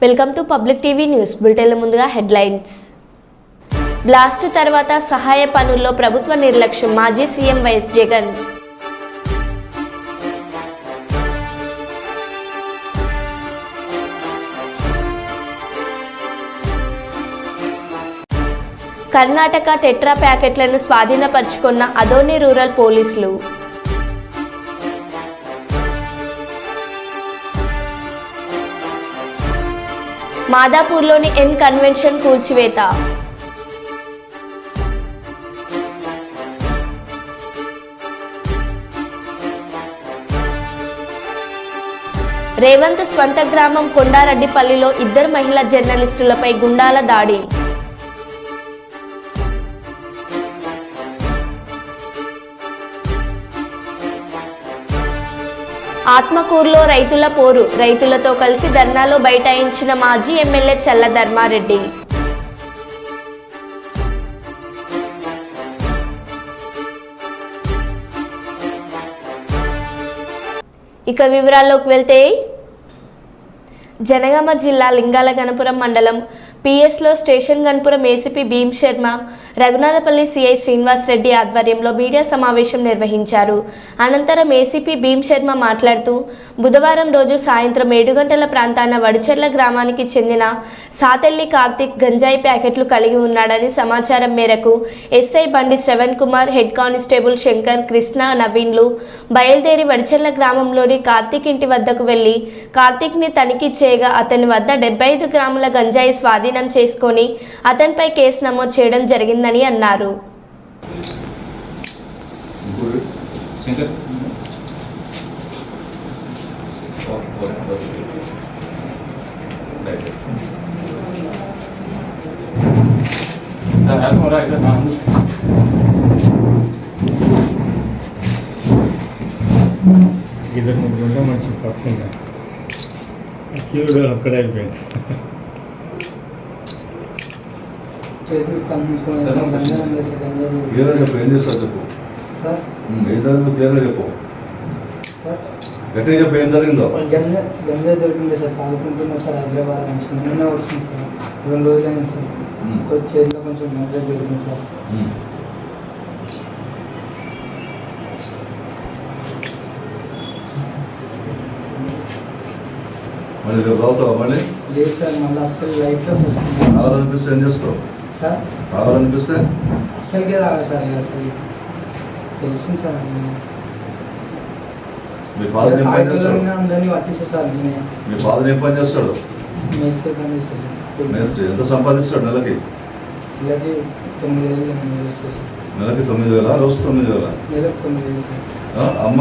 Welcome to public TV news బులెటిన్ల ముందుగా headlines. Blast తర్వాత సహాయ పనుల్లో ప్రభుత్వ నిర్లక్ష్యం మాజీ CM YS Jagan. Karnataka tetra ప్యాకెట్లను స్వాధీనపరుచుకున్న అదోని రూరల్ పోలీసులు. మాదాపూర్లోని ఎన్ కన్వెన్షన్ కూల్చివేత. రేవంత్ స్వంత గ్రామం కొండారెడ్డిపల్లిలో 2 మహిళా జర్నలిస్టులపై గుండాల దాడి. ఆత్మకూరులో రైతుల పోరు, రైతులతో కలిసి ధర్నాలో బైఠాయించిన మాజీ ఎమ్మెల్యే చల్ల ధర్మారెడ్డి. ఇక వివరాల్లోకి వెళ్తే, జనగామ జిల్లా లింగాల గణపురం మండలం పిఎస్లో station Ganapuram ACP Bheem Sharma, Raghunathpalli CI Srinivas Reddy ఆధ్వర్యంలో మీడియా సమావేశం నిర్వహించారు. అనంతరం ఏసీపీ భీమ్ శర్మ మాట్లాడుతూ, బుధవారం రోజు సాయంత్రం 7 గంటల ప్రాంతాన వడిచెర్ల గ్రామానికి చెందిన సాతెల్లి కార్తిక్ గంజాయి ప్యాకెట్లు కలిగి ఉన్నాడని సమాచారం మేరకు ఎస్ఐ బండి శ్రవణ్ కుమార్, హెడ్ కానిస్టేబుల్ శంకర్, కృష్ణ, నవీన్లు బయలుదేరి వడిచెర్ల గ్రామంలోని కార్తిక్ ఇంటి వద్దకు వెళ్లి కార్తిక్ని తనిఖీ చేయగా అతని వద్ద 75 గ్రాముల గంజాయి స్వాధీనం చేసుకొని అతనిపై కేసు నమోదు చేయడం జరిగిందని అన్నారు. ఇద్దరు ముగ్గురు మంచి పట్టుకుంటా క్యూడు అక్కడే అయిపోయింది. ఏం చేస్తారు చెప్పు, ఏం జరిగిందో క్లియర్గా చెప్పు, గట్టిగా చెప్పు ఏం జరిగిందో. గంజా దొరికింది సార్, తాగుకుంటున్నా సార్. హైదరాబాద్ నుంచి నిన్న వచ్చింది సార్, 2 రోజులు అయింది సార్. చేతిలో కొంచెం గంజా దొరికింది సార్. మళ్ళీ రేపు తాగుతావా? మళ్ళీ లేదు సార్, మళ్ళీ అస్సలు లైఫ్లో తాగాలనిపిస్తే ఏం చేస్తావు? సార్ తాగాలనిపిస్తే అస్సలుకే తాగా సార్. అసలు తెలిసింది సార్. మీ ఫాదర్ ఏం పని చేస్తాడు? అందరినీ పట్టిస్తా సార్ నేనే. మీ ఫాదర్ ఏం పని చేస్తాడు? మేస్త్రి పని చేస్తా సార్. మేస్త్రి. ఎంత సంపాదిస్తాడు నెలకి? నెలకి 9,000 వస్తాయి సార్. నెలకి 9,000, రోజుకి 9,000? నెలకు 9,000 సార్. అమ్మ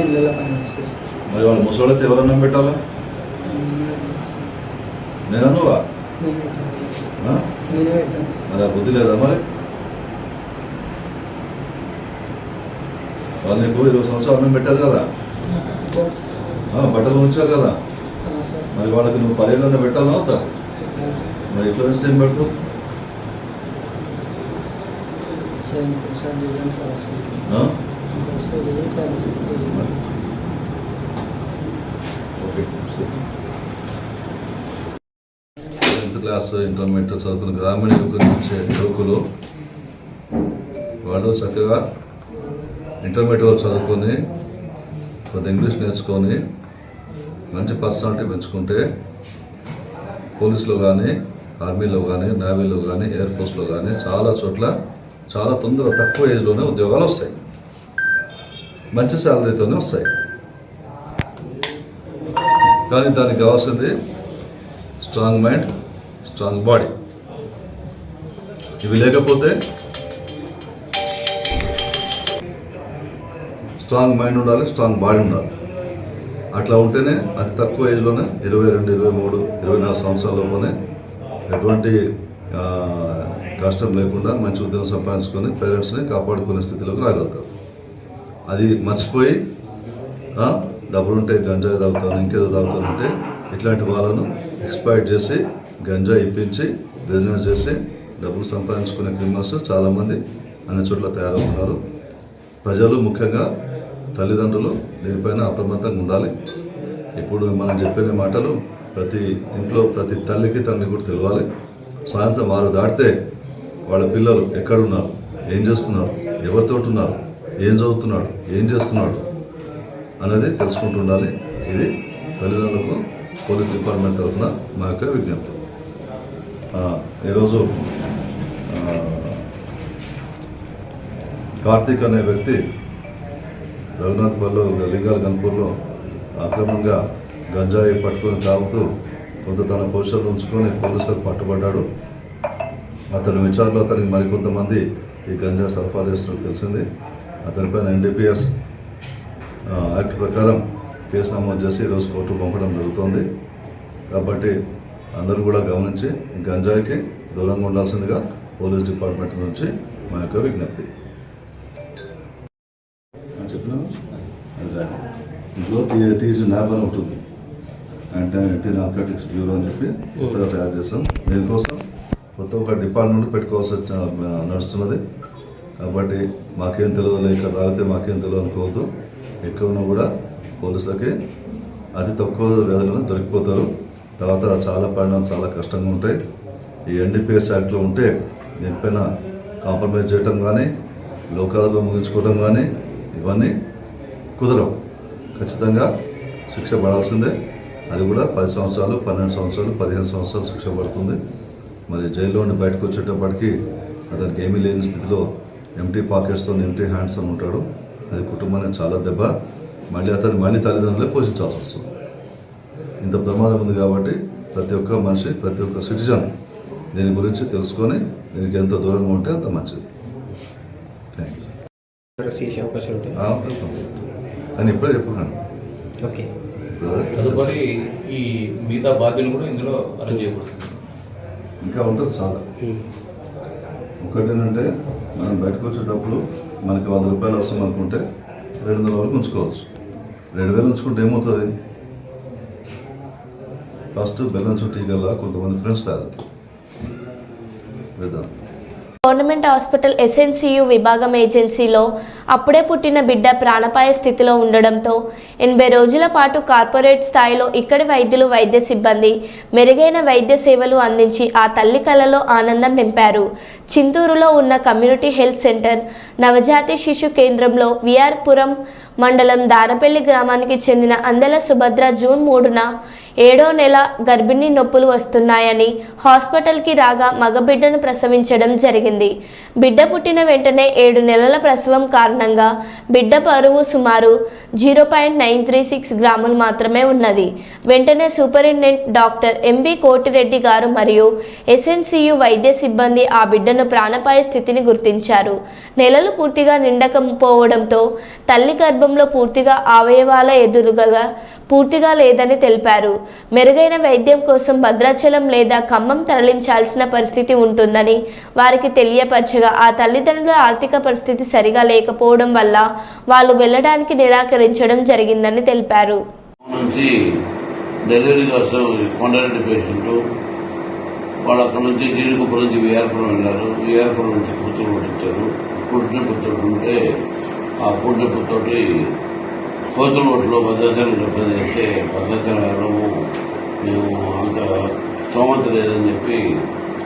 ఇళ్ళలో పని చేస్తా సార్. మరి వాళ్ళు ముసలితే ఎవరన్నా పెట్టాలా? నేను అనువా? నేనే పెట్టాను సార్. నేనే పెట్టాను సార్. మరి ఆ బుద్ధి లేదా? మరి వాళ్ళు నీకు 20 సంవత్సరాలు అన్నం పెట్టారు కదా, బట్టలు ఉంచారు కదా, మరి వాళ్ళకి నువ్వు 10 ఏళ్ళన్నా పెట్టాలని అవుతా? మరి ఇట్లా వేస్తే ఏం పెడతావు? ఓకే. 10th క్లాస్ ఇంటర్మీడియట్ చదువుకున్న గ్రామీణ యువకులు వాళ్ళు చక్కగా ఇంటర్మీడియట్ వరకు చదువుకొని కొద్ది ఇంగ్లీష్ నేర్చుకొని మంచి పర్సనాలిటీ పెంచుకుంటే పోలీసులో కానీ, ఆర్మీలో కానీ, నేవీలో కానీ, ఎయిర్ ఫోర్స్లో కానీ చాలా చోట్ల చాలా తొందరగా తక్కువ ఏజ్లోనే ఉద్యోగాలు వస్తాయి, మంచి శాలరీతోనే వస్తాయి. కానీ దానికి కావాల్సింది స్ట్రాంగ్ మైండ్, స్ట్రాంగ్ బాడీ. ఇవి లేకపోతే స్ట్రాంగ్ మైండ్ ఉండాలి, స్ట్రాంగ్ బాడీ ఉండాలి. అట్లా ఉంటేనే అతి తక్కువ ఏజ్లోనే 22, 23, 24 సంవత్సరాల లోపలనే ఎటువంటి కష్టం లేకుండా మంచి ఉద్యోగం సంపాదించుకొని పేరెంట్స్ని కాపాడుకునే స్థితిలోకి రాగలుగుతారు. అది మర్చిపోయి డబ్బులుంటే గంజాయి తాగుతాను, ఇంకేదో తాగుతానంటే ఇట్లాంటి వాళ్ళను ఎక్స్ప్లాయిట్ చేసి గంజాయి ఇప్పించి బిజినెస్ చేసి డబ్బులు సంపాదించుకునే క్రిమినల్స్ చాలామంది అన్ని చోట్ల తయారవుతున్నారు. ప్రజలు ముఖ్యంగా తల్లిదండ్రులు దీనిపైన అప్రమత్తంగా ఉండాలి. ఇప్పుడు మనం చెప్పిన మాటలు ప్రతి ఇంట్లో ప్రతి తల్లికి తండ్రికి కూడా తెలియాలి. సాయంత్రం 6 దాటితే వాళ్ళ పిల్లలు ఎక్కడున్నారు, ఏం చేస్తున్నారు, ఎవరితో ఉన్నారు, ఏం చదువుతున్నాడు, ఏం చేస్తున్నాడు అనేది తెలుసుకుంటూ ఉండాలి. ఇది తల్లిదండ్రులకు పోలీస్ డిపార్ట్మెంట్ తరఫున మా యొక్క విజ్ఞప్తి. ఈరోజు కార్తీక్ అనే వ్యక్తి రఘునాథ్పల్లిలో లింగాల గన్పూర్లో అక్రమంగా గంజాయి పట్టుకొని తాగుతూ కొంత తన పొజిషన్లో ఉంచుకొని పోలీసులకు పట్టుబడ్డాడు. అతని విచారణలో అతనికి మరికొంతమంది ఈ గంజా సరఫరా చేసినట్టు తెలిసింది. అతనిపైన NDPS యాక్ట్ ప్రకారం కేసు నమోదు చేసి ఈరోజు కోర్టు పంపడం జరుగుతోంది. కాబట్టి అందరూ కూడా గమనించి ఈ గంజాయికి దూరంగా ఉండాల్సిందిగా పోలీస్ డిపార్ట్మెంట్ నుంచి మా యొక్క విజ్ఞప్తి. చెప్పినాను ఇంట్లో టీజీ ల్యాబ్ అని ఉంటుంది, యాంటీ నార్కోటిక్స్ బ్యూరో అని చెప్పి కొత్తగా తయారు చేస్తాం. దీనికోసం కొత్త ఒక డిపార్ట్మెంట్ పెట్టుకోవాల్సి నడుస్తున్నది. కాబట్టి మాకేం తెలియదు, ఇక్కడ రాగితే మాకేం తెలియదు అనుకోవద్దు. ఎక్కడ ఉన్నా కూడా పోలీసులకి అతి తక్కువ వ్యధులను దొరికిపోతారు. తర్వాత చాలా పరిణామాలు చాలా కష్టంగా ఉంటాయి. ఈ NDPS యాక్ట్లో ఉంటే దీనిపైన కాంప్రమైజ్ చేయటం కానీ లోకాలలో ముగించుకోవడం కానీ ఇవన్నీ కుదరవు. ఖచ్చితంగా శిక్ష పడాల్సిందే. అది కూడా 10 సంవత్సరాలు, 12 సంవత్సరాలు, 15 సంవత్సరాలు శిక్ష పడుతుంది. మరి జైల్లో నుండి బయటకు వచ్చేటప్పటికి అతనికి ఏమీ లేని స్థితిలో ఎంటీ పాకెట్స్తో ఎంటీ హ్యాండ్స్ అని ఉంటాడు. అది కుటుంబానికి చాలా దెబ్బ. మళ్ళీ తల్లిదండ్రులే పోషించాల్సి వస్తుంది. ఇంత ప్రమాదం ఉంది కాబట్టి ప్రతి ఒక్క మనిషి, ప్రతి ఒక్క సిటిజన్ దీని గురించి తెలుసుకొని దీనికి ఎంత దూరంగా ఉంటే అంత మంచిది. థ్యాంక్స్. అని ఇప్పుడే చెప్పకండి. ఓకే. తదుపరి ఈ మిగతా బాధ్యులు కూడా ఇందులో అరేంజ్ చేయబడుతుంది. ఇంకా ఉంటుంది చాలా. ఒకటేనంటే మనం బయటకు వచ్చేటప్పుడు మనకి 100 రూపాయలు అవసరం అనుకుంటే 200 వరకు ఉంచుకోవచ్చు. 2000 ఉంచుకుంటే ఏమవుతుంది? ఫస్ట్ బెల్లం చుట్టూ గల్లా కొంతమంది ఫ్రెండ్స్ తయారు వేద్దాం. గవర్నమెంట్ హాస్పిటల్ SNCU విభాగం ఏజెన్సీలో అప్పుడే పుట్టిన బిడ్డ ప్రాణాపాయ స్థితిలో ఉండడంతో 80 రోజుల పాటు కార్పొరేట్ స్థాయిలో ఇక్కడి వైద్యులు, వైద్య సిబ్బంది మెరుగైన వైద్య సేవలు అందించి ఆ తల్లి కలలో ఆనందం నింపారు. చింతూరులో ఉన్న కమ్యూనిటీ హెల్త్ సెంటర్ నవజాతి శిశు కేంద్రంలో VR పురం మండలం దానపల్లి గ్రామానికి చెందిన అందెల సుభద్ర జూన్ 3న 7వ నెల గర్భిణీ నొప్పులు వస్తున్నాయని హాస్పిటల్కి రాగా మగబిడ్డను ప్రసవించడం జరిగింది. బిడ్డ పుట్టిన వెంటనే 7 నెలల ప్రసవం కారణంగా బిడ్డ బరువు సుమారు 0.936 గ్రాములు మాత్రమే ఉన్నది. వెంటనే సూపరింటెండెంట్ డాక్టర్ MB కోటిరెడ్డి గారు మరియు SNCU వైద్య సిబ్బంది ఆ బిడ్డను ప్రాణాపాయ స్థితిని గుర్తించారు. నెలలు పూర్తిగా నిండకపోవడంతో తల్లి గర్భంలో పూర్తిగా అవయవాల ఎదురుగల పూర్తిగా లేదని తెలిపారు. మెరుగైన వైద్యం కోసం భద్రాచలం లేదా ఖమ్మం తరలించాల్సిన పరిస్థితి ఉంటుందని వారికి తెలియపరచగా ఆ తల్లిదండ్రుల ఆర్థిక పరిస్థితి సరిగా లేకపోవడం వల్ల వాళ్ళు వెళ్ళడానికి నిరాకరించడం జరిగిందని తెలిపారు. డెలివరీ కోసం కొండారెడ్డి పేషెంట్ వాళ్ళు అక్కడ నుంచి జీడిగుప్ప నుంచి విఆర్పురం వెళ్ళారు. విఆర్పురం నుంచి పుత్తూరు పుట్టించారు. పుట్టిన పుత్తూరు ఉంటే ఆ పుట్టిన పుత్తోటి కోతులూట్లో భద్రాచలం రిఫర్ చేస్తే భద్రాచలం వెళ్ళము, మేము అంత స్తోమత లేదని చెప్పి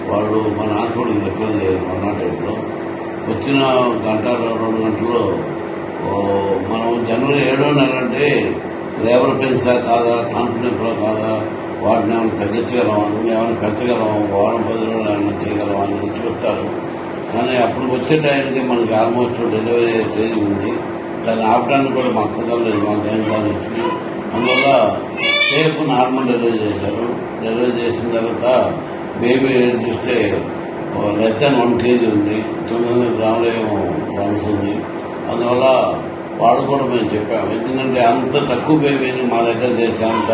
వాళ్ళు మన హాస్పిటల్కి రిఫర్ చేయాలి. 108లో వచ్చిన గంట 2 గంటల్లో మనం జనవరి 7వ నెల అంటే లేబర్ పెన్స్లా కాదా, కాన్ఫిడెన్స్లో కాదా, వాటిని ఏమైనా తగ్గించగలమా, ఏమైనా పెంచగలమా, వారం 10 రోజులు ఏమైనా చేయగలమా అని చూస్తారు. కానీ అప్పుడు వచ్చే టైంకి మనకి ఆల్మోస్ట్ డెలివరీ స్టేజ్ ఉంది. దాన్ని ఆపడానికి కూడా మాకు కుదరలేదు. మాకు ఏం దాని వచ్చి అందువల్ల సేఫ్ నార్మల్ డెలివరీ చేశారు. డెలివరీ చేసిన తర్వాత బేబీ చూస్తే లెస్ దాన్ 1 kg ఉంది, 900 గ్రాములు గ్రామ్స్ ఉంది. అందువల్ల వాడు కూడా మేము చెప్పాము. ఎందుకంటే అంత తక్కువ బేబీని మా దగ్గర చేసేంత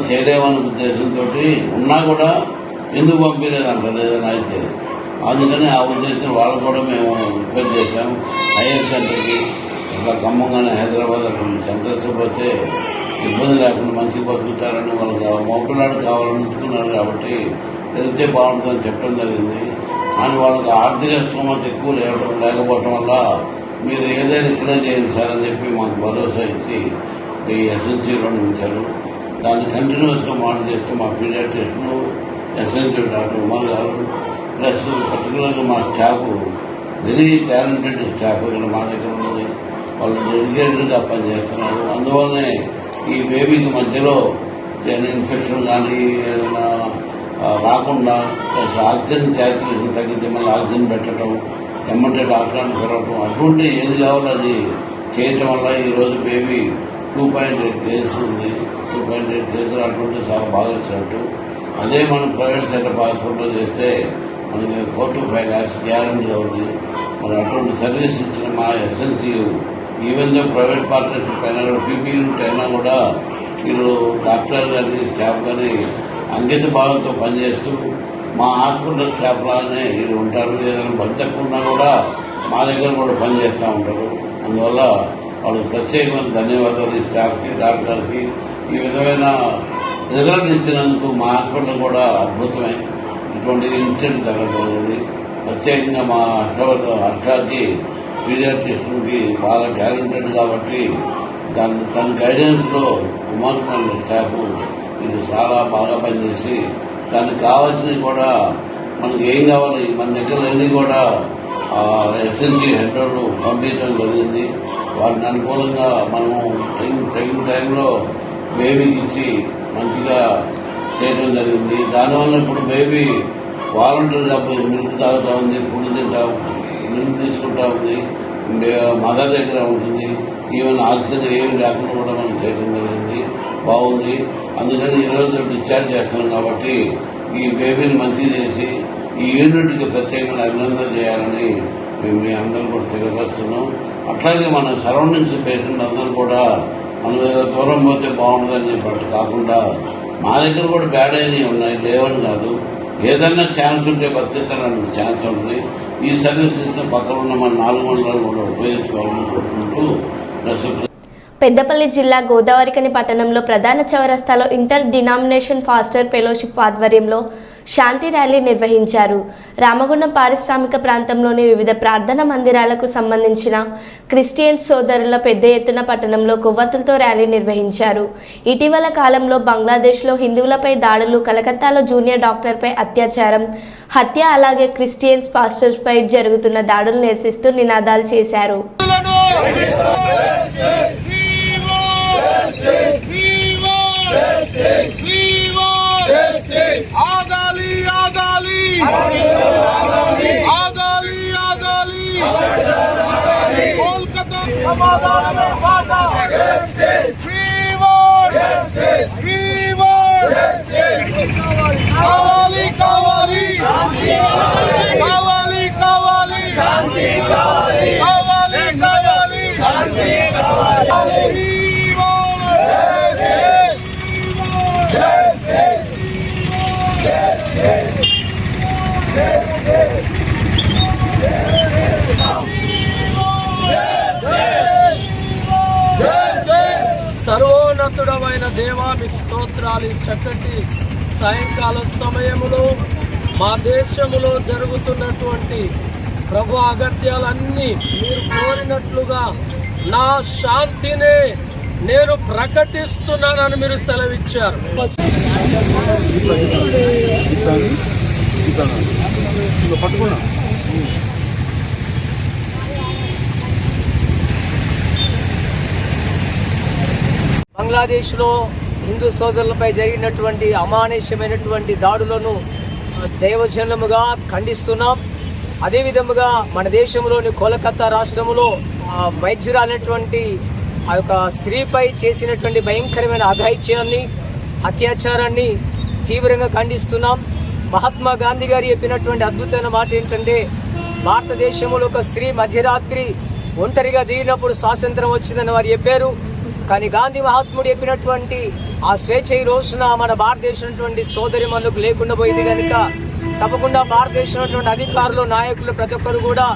చేయలేమనే ఉద్దేశంతో ఉన్నా కూడా ఎందుకు పంపించలేదంట లేదని అయితే అందుకని ఆ ఉద్దేశం వాళ్ళు కూడా మేము రిక్వెస్ట్ చేశాము. హైయర్ సెంటర్కి ఇట్లా ఖమ్మం కానీ హైదరాబాద్ అక్కడ సెంటర్స్ పోతే ఇబ్బంది లేకుండా మంచిగా బతుకుతారని వాళ్ళకి మోపిల్లాడు కావాలని ఉంచుకున్నారు. కాబట్టి వెళ్తే బాగుంటుందని చెప్పడం జరిగింది. కానీ వాళ్ళకి ఆర్థిక స్తోమత ఎక్కువ లేకపోవడం వల్ల మీరు ఏదైనా ఇక్కడే చేయండి సార్ అని చెప్పి మాకు భరోసా ఇచ్చి ఈ SNCలో ఉంచారు. దాన్ని కంటిన్యూస్గా మానిటర్ చేస్తూ మా పీడియాట్రిషియన్ ఎస్ఎన్సీ డాక్టర్ ఉమర్ గారు ప్లస్ పర్టికులర్గా మా స్టాఫ్ వెరీ టాలెంటెడ్ స్టాఫ్ ఇక్కడ మా దగ్గర ఉన్నది. వాళ్ళు డెడికేటెడ్గా పనిచేస్తున్నారు. అందువల్లనే ఈ బేబీకి మధ్యలో ఏదైనా ఇన్ఫెక్షన్ కానీ ఏదైనా రాకుండా ప్లస్ ఆక్సిజన్ శాచురేషన్ తగ్గితే మళ్ళీ ఆక్సిజన్ పెట్టడం, ఎమ్మంటే డాక్టర్ని కలవటం, అటువంటి ఏది కావాలో అది చేయటం వల్ల ఈరోజు బేబీ 2.8 కేజెస్ ఉంది. 2.8 కేజీలు అటువంటి చాలా బాగా ఇచ్చినట్టు. అదే మనం ప్రైవేట్ సెటప్ హాస్పిటల్లో చేస్తే మనకి 4 to 5 lakhs గ్యారెంటీగా ఉంది. మరి అటువంటి సర్వీస్ ఇచ్చిన మా SNCU even though private partnership అయినా కూడా పీపీ యూనిట్ అయినా కూడా వీళ్ళు డాక్టర్ కానీ స్టాఫ్ కానీ అంకిత భావంతో పనిచేస్తూ మా హాస్పిటల్ స్టాఫ్ లాగానే వీళ్ళు ఉంటారు. ఏదైనా బతకకుండా కూడా మా దగ్గర కూడా పనిచేస్తూ ఉంటారు. అందువల్ల వాళ్ళకి ప్రత్యేకమైన ధన్యవాదాలు ఈ స్టాఫ్కి, డాక్టర్కి. ఈ విధమైన రిజల్ట్ ఇచ్చినందుకు మా హాస్పిటల్ కూడా అద్భుతమే. ఇటువంటి ఇన్సిడెంట్ జరగలేదు. ప్రత్యేకంగా మా హర్షాకి పీడియాట్రిషియన్కి బాగా టాలెంటెడ్ కాబట్టి తన గైడెన్స్లో ఉమర్ స్టాఫ్ ఇది చాలా బాగా పనిచేసి దానికి కావాల్సినవి కూడా మనకి ఏం కావాలి మన దగ్గర అన్నీ కూడా ఎస్ఎన్సీ హెడ్ వాళ్ళు పంపించడం జరిగింది. వాటిని అనుకూలంగా మనము తగిన టైంలో బేబీకి ఇచ్చి మంచిగా చేయడం జరిగింది. దానివల్ల ఇప్పుడు బేబీ వాలంటీర్గా మిల్క్ తాగుతూ ఉంది, ఫుడ్ మిల్క్ తీసుకుంటా ఉంది, మదర్ దగ్గర ఉంటుంది. ఈవెన్ ఆక్సిజన్ ఏమి లేకుండా కూడా మనం చేయడం జరిగింది. బాగుంది. అందుకని ఈరోజు డిశ్చార్జ్ చేస్తున్నాం కాబట్టి ఈ బేబీని మంచిగా చేసి ఈ యూనిట్కి ప్రత్యేకంగా అభినందన చేయాలని మేము మీ అందరూ కూడా తెలియపరుస్తున్నాం. అట్లాగే మన సరౌండింగ్స్ పేషెంట్ అందరూ కూడా మనం ఏదో దూరం పోతే బాగుంటుందని చెప్పి కాకుండా మా దగ్గర కూడా బ్యాడ్ అయినవి ఉన్నాయి, లేవని కాదు. ఏదైనా ఛాన్స్ ఉంటే బతికించాలని ఛాన్స్ ఉంటుంది. ఈ సర్వీసెస్ని పక్కన ఉన్న మన 4 మండలాలు కూడా ఉపయోగించుకోవాలని కోరుకుంటూ పెద్దపల్లి జిల్లా గోదావరికని పట్టణంలో ప్రధాన చౌరస్తాలో ఇంటర్ డినామినేషన్ ఫాస్టర్ ఫెలోషిప్ ఆధ్వర్యంలో శాంతి ర్యాలీ నిర్వహించారు. రామగుండం పారిశ్రామిక ప్రాంతంలోని వివిధ ప్రార్థనా మందిరాలకు సంబంధించిన క్రిస్టియన్ సోదరుల పెద్ద ఎత్తున పట్టణంలో కొవ్వొత్తులతో ర్యాలీ నిర్వహించారు. ఇటీవల కాలంలో బంగ్లాదేశ్లో హిందువులపై దాడులు, కలకత్తాలో జూనియర్ డాక్టర్పై అత్యాచారం, హత్య, అలాగే క్రిస్టియన్స్ పాస్టర్పై జరుగుతున్న దాడులు నిరసిస్తూ నినాదాలు చేశారు. సర్వోన్నతుడమైన దేవా, మీకు స్తోత్రాలు. చక్కటి సాయంకాల సమయములో మా దేశములో జరుగుతున్నటువంటి ప్రభు అగత్యాలన్నీ మీరు కోరినట్లుగా నా శాంతినే నేను ప్రకటిస్తున్నానని మీరు సెలవిచ్చారు. బంగ్లాదేశ్లో హిందూ సోదరులపై జరిగినటువంటి అమానుష్యమైనటువంటి దాడులను దైవజనముగా ఖండిస్తున్నాం. అదేవిధముగా మన దేశంలోని కోలకత్తా రాష్ట్రంలో వైద్యురాలైనటువంటి ఆ యొక్క స్త్రీపై చేసినటువంటి భయంకరమైన అఘాయిత్యాన్ని, అత్యాచారాన్ని తీవ్రంగా ఖండిస్తున్నాం. మహాత్మా గాంధీ గారు చెప్పినటువంటి అద్భుతమైన మాట ఏంటంటే, భారతదేశంలో ఒక స్త్రీ మధ్యరాత్రి ఒంటరిగా దిగినప్పుడు స్వాతంత్రం వచ్చిందని వారు చెప్పారు. కానీ గాంధీ మహాత్ముడు చెప్పినటువంటి ఆ స్వేచ్ఛ ఈ రోజున మన భారతదేశం సోదరి మనకు లేకుండా పోయింది కనుక తప్పకుండా భారతదేశంలో అధికారులు, నాయకులు ప్రతి ఒక్కరు కూడా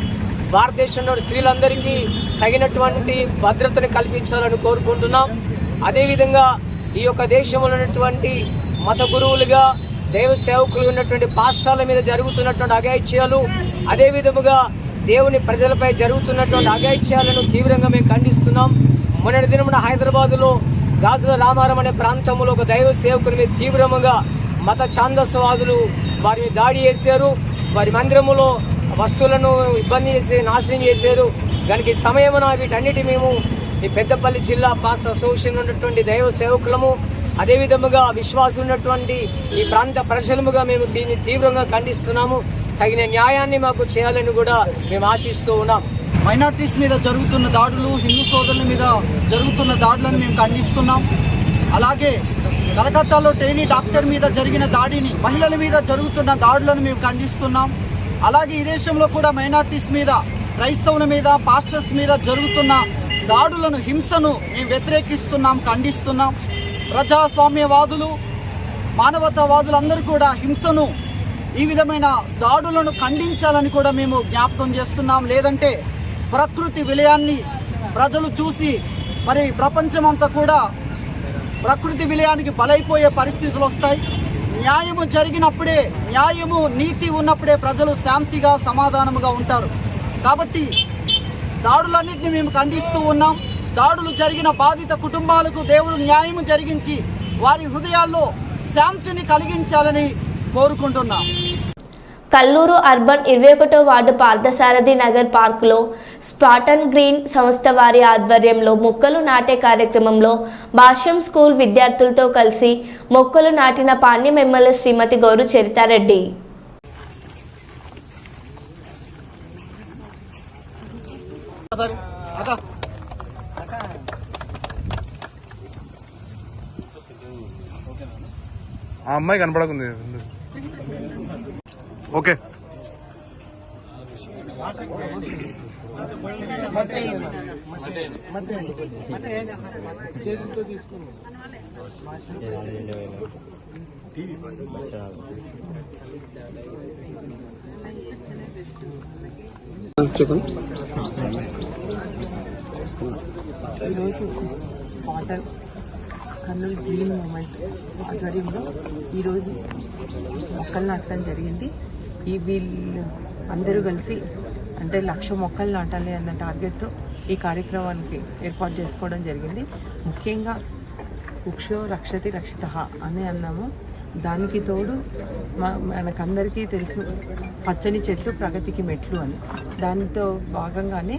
భారతదేశంలో స్త్రీలందరికీ తగినటువంటి భద్రతను కల్పించాలని కోరుకుంటున్నాం. అదేవిధంగా ఈ యొక్క దేశంలో ఉన్నటువంటి మత గురువులుగా, దైవ సేవకులు ఉన్నటువంటి పాస్టర్ల మీద జరుగుతున్నటువంటి అఘాయిత్యాలు, అదేవిధముగా దేవుని ప్రజలపై జరుగుతున్నటువంటి అఘాయిత్యాలను తీవ్రంగా మేము ఖండిస్తున్నాం. మొన్నటి దినమున హైదరాబాదులో గాజుల రామారం అనే ప్రాంతంలో ఒక దైవ సేవకుని మీద తీవ్రంగా మత ఛాందస్వాదులు వారి మీద దాడి చేశారు. వారి మందిరములో వస్తువులను ఇబ్బంది చేసి నాశనం చేశారు. దానికి సమయమున వీటన్నిటి మేము ఈ పెద్దపల్లి జిల్లా పాస్ అసోసియేషన్ ఉన్నటువంటి దైవ సేవకులము, అదేవిధముగా విశ్వాసం ఉన్నటువంటి ఈ ప్రాంత ప్రజలముగా మేము దీన్ని తీవ్రంగా ఖండిస్తున్నాము. తగిన న్యాయాన్ని మాకు చేయాలని కూడా మేము ఆశిస్తూ ఉన్నాం. మైనార్టీస్ మీద జరుగుతున్న దాడులు, హిందూ సోదరుల మీద జరుగుతున్న దాడులను మేము ఖండిస్తున్నాం. అలాగే కలకత్తాలో ట్రైనీ డాక్టర్ మీద జరిగిన దాడిని, మహిళల మీద జరుగుతున్న దాడులను మేము ఖండిస్తున్నాం. అలాగే ఈ దేశంలో కూడా మైనార్టీస్ మీద, క్రైస్తవుల మీద, పాస్టర్స్ మీద జరుగుతున్న దాడులను, హింసను మేము వ్యతిరేకిస్తున్నాం, ఖండిస్తున్నాం. ప్రజాస్వామ్యవాదులు, మానవతావాదులందరూ కూడా హింసను, ఈ విధమైన దాడులను ఖండించాలని కూడా మేము జ్ఞాపకం చేస్తున్నాం. లేదంటే ప్రకృతి విలయాన్ని ప్రజలు చూసి మరి ప్రపంచమంతా కూడా ప్రకృతి విలయానికి బలైపోయే పరిస్థితులు వస్తాయి. న్యాయము జరిగినప్పుడే, న్యాయము నీతి ఉన్నప్పుడే ప్రజలు శాంతిగా సమాధానముగా ఉంటారు. కాబట్టి దాడులన్నింటినీ మేము ఖండిస్తూ ఉన్నాం. దాడులు జరిగిన బాధిత కుటుంబాలకు దేవుడు న్యాయము జరిగించి వారి హృదయాల్లో శాంతిని కలిగించాలని కోరుకుంటున్నాం. కల్లూరు అర్బన్ 21వ వార్డు పార్థసారథి నగర్ పార్కులో స్పాటన్ గ్రీన్ సంస్థ వారి ఆధ్వర్యంలో మొక్కలు నాటే కార్యక్రమంలో భాష్యం స్కూల్ విద్యార్థులతో కలిసి మొక్కలు నాటిన పాణ్యం ఎమ్మెల్యే శ్రీమతి గౌరు చరితారెడ్డి. ఆ అమ్మాయి కనపడకుంది. ఓకే, ఈరోజు స్పాటన్ కర్నూలు గ్రీన్ మూమెంట్ ఆధ్వర్యంలో ఈరోజు మొక్కలు నాటడం జరిగింది. వీళ్ళు అందరూ కలిసి అంటే 1,00,000 మొక్కలు నాటాలి అన్న టార్గెట్తో ఈ కార్యక్రమానికి ఏర్పాటు చేసుకోవడం జరిగింది. ముఖ్యంగా వృక్షో రక్షతి రక్షితః అని అన్నాము. దానికి తోడు మనకందరికీ తెలుసు పచ్చని చెట్లు ప్రగతికి మెట్లు అని. దానితో భాగంగానే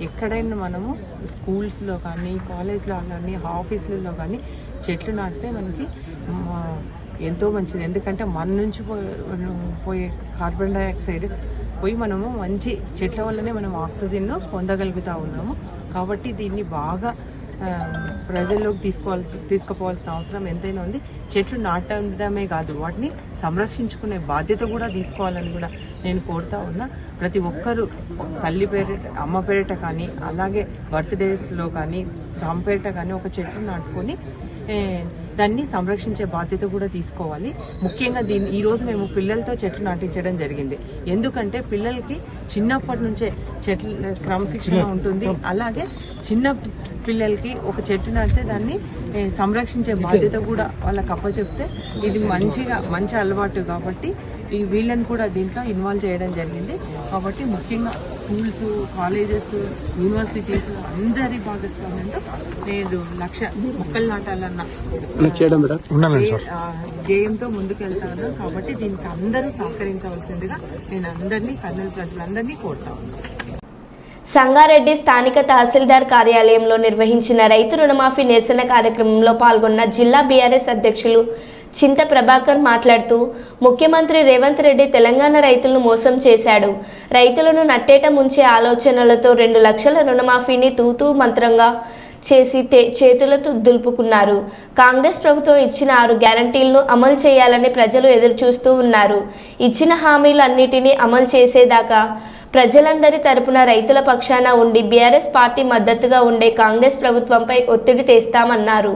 ఎక్కడైనా మనము స్కూల్స్లో కానీ, కాలేజ్లో కానీ, ఆఫీసులలో కానీ చెట్లు నాటితే మనకి ఎంతో మంచిది. ఎందుకంటే మన నుంచి పోయే కార్బన్ డైఆక్సైడ్ పోయి మనము మంచి చెట్ల వల్లనే మనం ఆక్సిజన్ను పొందగలుగుతూ ఉన్నాము. కాబట్టి దీన్ని బాగా ప్రజల్లోకి తీసుకుపోవాల్సిన అవసరం ఎంతైనా ఉంది. చెట్లు నాటడమే కాదు, వాటిని సంరక్షించుకునే బాధ్యత కూడా తీసుకోవాలని కూడా నేను కోరుతా ఉన్నా. ప్రతి ఒక్కరూ తల్లి పేరిట, అమ్మ పేరిట కానీ, అలాగే బర్త్డేస్లో కానీ, రామ్ పేరిట కానీ ఒక చెట్లు నాటుకొని దాన్ని సంరక్షించే బాధ్యత కూడా తీసుకోవాలి. ముఖ్యంగా ఈరోజు మేము పిల్లలతో చెట్లు నాటించడం జరిగింది. ఎందుకంటే పిల్లలకి చిన్నప్పటి నుంచే చెట్ల క్రమశిక్షణ ఉంటుంది. అలాగే చిన్న పిల్లలకి ఒక చెట్టు నాటితే దాన్ని సంరక్షించే బాధ్యత కూడా వాళ్ళకి అప్పచెప్తే ఇది మంచి అలవాటు. కాబట్టి వీళ్ళని కూడా దీంట్లో ఇన్వాల్వ్ చేయడం జరిగింది. కాబట్టి ముఖ్యంగా స్కూల్స్, కాలేజెస్, యూనివర్సిటీస్ అందరి భాగస్వామ్యంతో నేను 1,00,000 మొక్కలు నాటాలన్న ధ్యేయంతో ముందుకు వెళ్తాను. కాబట్టి దీనికి అందరూ సహకరించవలసిందిగా నేను అందరినీ, కర్నూలు ప్రజలందరినీ కోరుతా ఉన్నాను. సంగారెడ్డి స్థానిక తహసీల్దార్ కార్యాలయంలో నిర్వహించిన రైతు రుణమాఫీ నిరసన కార్యక్రమంలో పాల్గొన్న జిల్లా బీఆర్ఎస్ అధ్యక్షులు చింత ప్రభాకర్ మాట్లాడుతూ, ముఖ్యమంత్రి రేవంత్ రెడ్డి తెలంగాణ రైతులను మోసం చేశాడు. రైతులను నట్టేట ముంచే ఆలోచనలతో 2 లక్షల రుణమాఫీని తూతూ మంత్రంగా చేసి చేతులతో దులుపుకున్నారు. కాంగ్రెస్ ప్రభుత్వం ఇచ్చిన 6 గ్యారంటీలను అమలు చేయాలని ప్రజలు ఎదురుచూస్తూ ఉన్నారు. ఇచ్చిన హామీలన్నిటినీ అమలు చేసేదాకా ప్రజలందరి తరపున రైతుల పక్షాన ఉండి బీఆర్ఎస్ పార్టీ మద్దతుగా ఉండే కాంగ్రెస్ ప్రభుత్వంపై ఒత్తిడి తెస్తామన్నారు.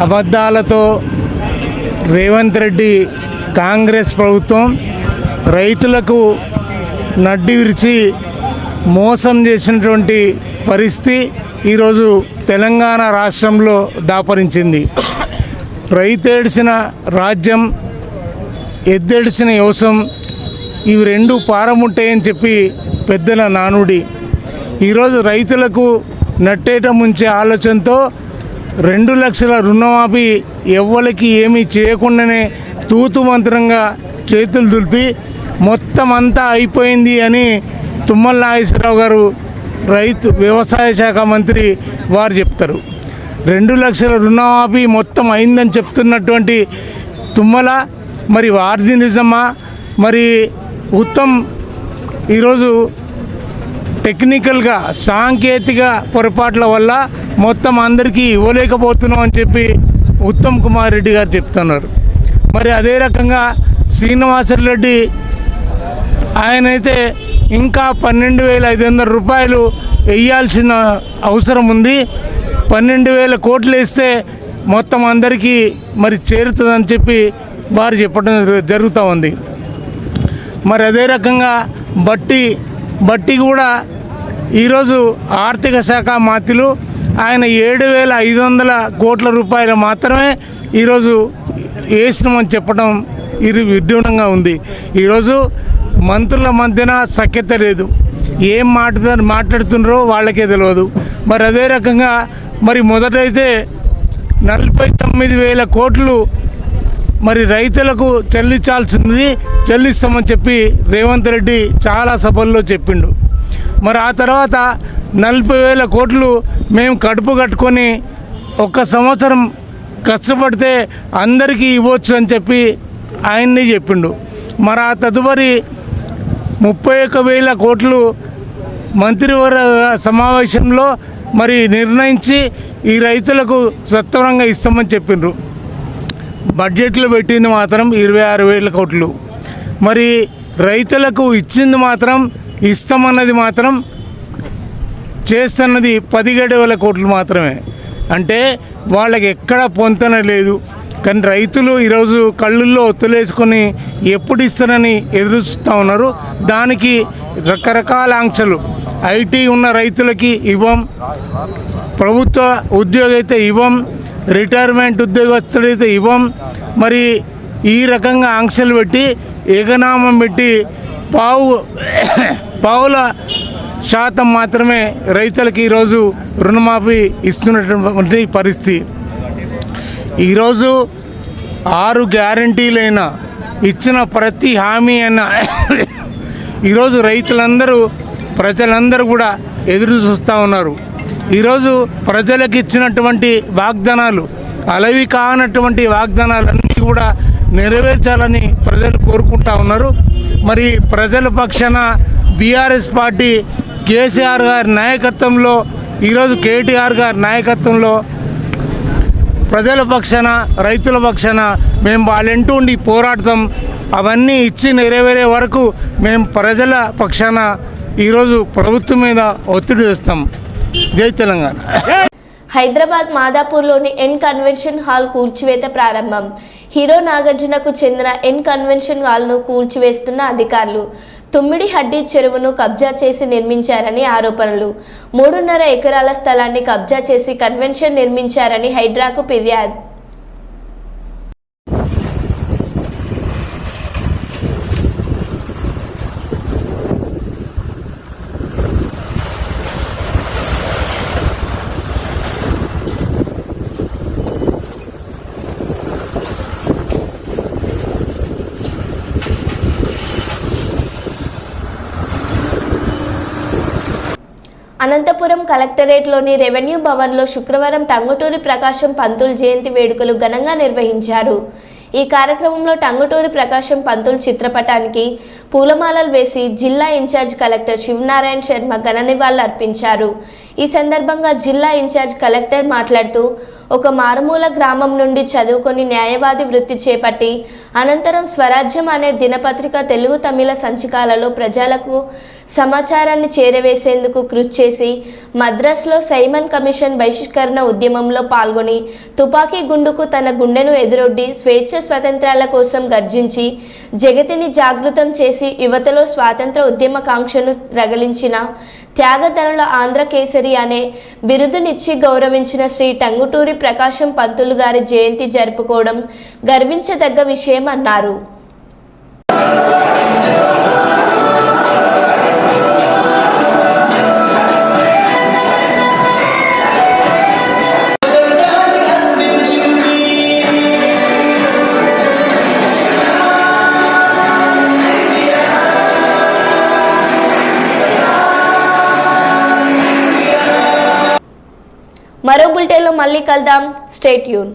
అబద్ధాలతో రేవంత్ రెడ్డి కాంగ్రెస్ ప్రభుత్వం రైతులకు నడ్డి విరిచి మోసం చేసినటువంటి పరిస్థితి ఈరోజు తెలంగాణ రాష్ట్రంలో దాపరించింది. రైతేడిసిన రాజ్యం, ఎద్దెడిసిన యోసం, ఇవి రెండు పారముట్టాయని చెప్పి పెద్దల నానుడి. ఈరోజు రైతులకు నట్టేట ముంచే ఆలోచనతో 2 లక్షల రుణమాఫీ ఎవ్వరికి ఏమీ చేయకుండానే తూతు మంత్రంగా చేతులు దులిపి మొత్తం అంతా అయిపోయింది అని తుమ్మల నాగేశ్వరరావు గారు వ్యవసాయ శాఖ మంత్రి వారు చెప్తారు. 2 లక్షల రుణమాఫీ మొత్తం అయిందని చెప్తున్నటువంటి తుమ్మల మరి వారిది నిజమా? మరి ఉత్తమ్ ఈరోజు టెక్నికల్గా సాంకేతిక పొరపాట్ల వల్ల మొత్తం అందరికీ ఇవ్వలేకపోతున్నాం అని చెప్పి ఉత్తమ్ కుమార్ రెడ్డి గారు చెప్తున్నారు. మరి అదే రకంగా శ్రీనివాసరెడ్డి ఆయనైతే ఇంకా 12,500 రూపాయలు వేయాల్సిన అవసరం ఉంది. 12,000 కోట్లు వేస్తే మొత్తం అందరికీ మరి చేరుతుందని చెప్పి వారు చెప్పడం జరుగుతూ ఉంది. మరి అదే రకంగా బట్టి కూడా ఈరోజు ఆర్థిక శాఖ మంత్రులు ఆయన 7,500 కోట్ల రూపాయలు మాత్రమే ఈరోజు వేసినామని చెప్పడం ఇది విడ్డూరంగా ఉంది. ఈరోజు మంత్రుల మధ్యన సఖ్యత లేదు, ఏం మాట్లాడుతున్నారో వాళ్ళకే తెలియదు. మరి అదే రకంగా మరి మొదటైతే 49,000 కోట్లు మరి రైతులకు చెల్లిస్తామని చెప్పి రేవంత్ రెడ్డి చాలా సభల్లో చెప్పిండు. మరి ఆ తర్వాత 40,000 కోట్లు మేము కడుపు కట్టుకొని 1 సంవత్సరం కష్టపడితే అందరికీ ఇవ్వచ్చు అని చెప్పి ఆయన్ని చెప్పిండు. మరి ఆ తదుపరి 31,000 కోట్లు మంత్రివర్గ సమావేశంలో మరి నిర్ణయించి ఈ రైతులకు సత్వరంగా ఇస్తామని చెప్పిండ్రు. బడ్జెట్లో పెట్టింది మాత్రం 26,000 కోట్లు. మరి రైతులకు ఇచ్చింది మాత్రం ఇస్తామన్నది మాత్రం చేస్తున్నది 17,000 కోట్లు మాత్రమే. అంటే వాళ్ళకి ఎక్కడ పొంతన లేదు. కానీ రైతులు ఈరోజు కళ్ళుల్లో ఒత్తులేసుకొని ఎప్పుడు ఇస్తారని ఎదురుస్తూ ఉన్నారు. దానికి రకరకాల ఆంక్షలు, ఐటీ ఉన్న రైతులకి ఇవ్వం, ప్రభుత్వ ఉద్యోగి అయితే ఇవ్వం, రిటైర్మెంట్ ఉద్యోగస్తుడైతే ఇవ్వం. మరి ఈ రకంగా ఆంక్షలు పెట్టి ఏకనామం పెట్టి పావుల శాతం మాత్రమే రైతులకి ఈరోజు రుణమాఫీ ఇస్తున్నటువంటి పరిస్థితి. ఈరోజు 6 గ్యారంటీలైనా ఇచ్చిన ప్రతి హామీ అయినా ఈరోజు ప్రజలందరూ కూడా ఎదురు చూస్తూ ఉన్నారు. ఈరోజు ప్రజలకు ఇచ్చినటువంటి వాగ్దానాలు, అలవి కానటువంటి వాగ్దానాలన్నీ కూడా నెరవేర్చాలని ప్రజలు కోరుకుంటా ఉన్నారు. మరి ప్రజల పక్షాన బీఆర్ఎస్ పార్టీ కేసీఆర్ గారి నాయకత్వంలో, ఈరోజు కేటీఆర్ గారి నాయకత్వంలో ప్రజల పక్షాన, రైతుల పక్షాన మేము వాళ్ళంటూ ఉండి పోరాడతాం. అవన్నీ ఇచ్చి నెరవేరే వరకు మేము ప్రజల పక్షాన ఈరోజు ప్రభుత్వం మీద ఒత్తిడి తెస్తాం. జై తెలంగాణ. హైదరాబాద్ మాదాపూర్లోని ఎన్ కన్వెన్షన్ హాల్ కూల్చివేత ప్రారంభం. హీరో నాగార్జునకు చెందిన ఎన్ కన్వెన్షన్ హాల్ను కూల్చివేస్తున్న అధికారులు. తుమ్మిడి హడ్డీ చెరువును కబ్జా చేసి నిర్మించారని ఆరోపణలు. 3.5 ఎకరాల స్థలాన్ని కబ్జా చేసి కన్వెన్షన్ నిర్మించారని హైడ్రాకు ఫిర్యాదు. అనంతపురం కలెక్టరేట్లోని రెవెన్యూ భవన్లో శుక్రవారం టంగుటూరి ప్రకాశం పంతులు జయంతి వేడుకలు ఘనంగా నిర్వహించారు. ఈ కార్యక్రమంలో టంగుటూరి ప్రకాశం పంతులు చిత్రపటానికి పూలమాలలు వేసి జిల్లా ఇన్ఛార్జ్ కలెక్టర్ శివనారాయణ శర్మ ఘన నివాళులు అర్పించారు. ఈ సందర్భంగా జిల్లా ఇన్ఛార్జ్ కలెక్టర్ మాట్లాడుతూ ఒక మారుమూల గ్రామం నుండి చదువుకొని న్యాయవాది వృత్తి చేపట్టి అనంతరం స్వరాజ్యం అనే దినపత్రిక తెలుగు తమిళ సంచికాలలో ప్రజలకు సమాచారాన్ని చేరవేసేందుకు కృషి చేసి మద్రాసులో సైమన్ కమిషన్ బహిష్కరణ ఉద్యమంలో పాల్గొని తుపాకీ గుండుకు తన గుండెను ఎదురొడ్డి స్వేచ్ఛ స్వాతంత్రాల కోసం గర్జించి జగతిని జాగృతం చేసి యువతలో స్వాతంత్ర ఉద్యమకాంక్షను రగిలించిన త్యాగధనుల ఆంధ్ర కేసరి అనే బిరుదునిచ్చి గౌరవించిన శ్రీ టంగుటూరి ప్రకాశం పంతులు గారి జయంతి జరుపుకోవడం గర్వించదగ్గ విషయం అన్నారు. మరో బులెటిన్లో మళ్ళీ కలుద్దాం. Stay tune.